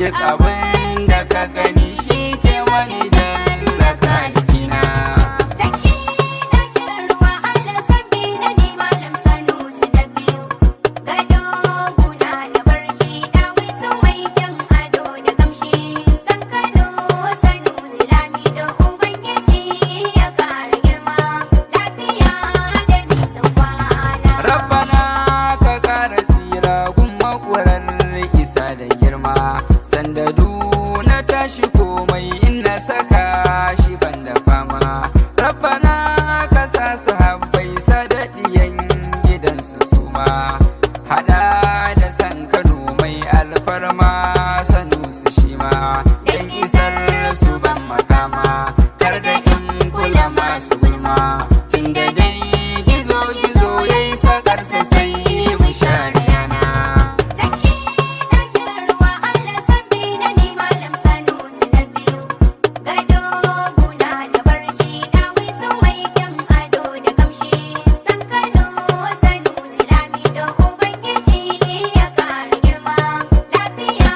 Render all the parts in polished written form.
duk abin da ka gani shi ke wani jalla kalikina. Taki na kiran ruwa Allah sabbi na ne malam Sanusi na biyu. Gado guna na barci dawi su mai kyan ado da gamshi. San Kano Sanusi lami da Ubangiji ya kara girma. Lafiya da nisan kwana. Rabbana ka kara tsira gun makwarar isa da girma. Sanda na tashi komai in na saka shi ban da fama. Rabbana ka sa sahabbai sadadiyan gidansu suma. Hada da san Kano mai alfarma Sanusi shi ma. Dan isar su ban makama kar da in kula masu gulma. Tunda dai gizo yayi sakarsa sai mu share yana. Taki na kiran ruwa Allah sabbi na ne malam Sanusi na biyu. Gado guna na barci dawi su mai kyan ado da gamshi. San Kano Sanusi lami da Ubangiji ya kara girma. Lafiya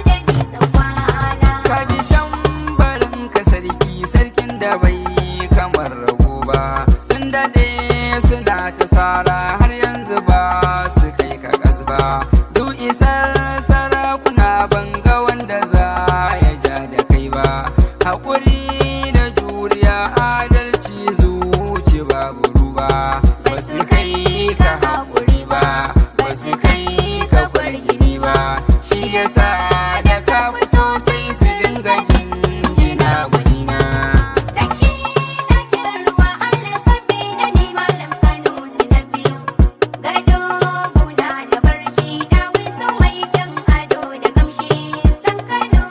da nisan kwana. Kaji tambarin ka sarkin da bai kamar rago ba. Sun dade suna ta sara har yanzu ba su kai ka gas ba. Duk isar sarakuna ban ga wanda za ya ja da kai ba. Haƙuri da juriya adalci zuci babu ruba. Ba su kai ka haƙuri ba, ba su kai ka kwarjini ba. Shi yasa da ka fito sai su dinga jinjina gwanina. Taki na kiran ruwa Allah sabbi na ne malam Sanusi na biyu. Gado guna na barci dawi su mai kyan ado da gamshi. San Kano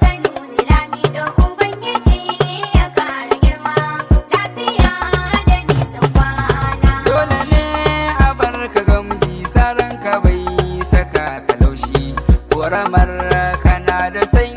Sanusi lami da Ubangiji ya kara girma. Lafiya da nisan kwana. Dole ne a bar ka gamji saran ka bai saka ka laushi. Ƙoramar kana da sanyi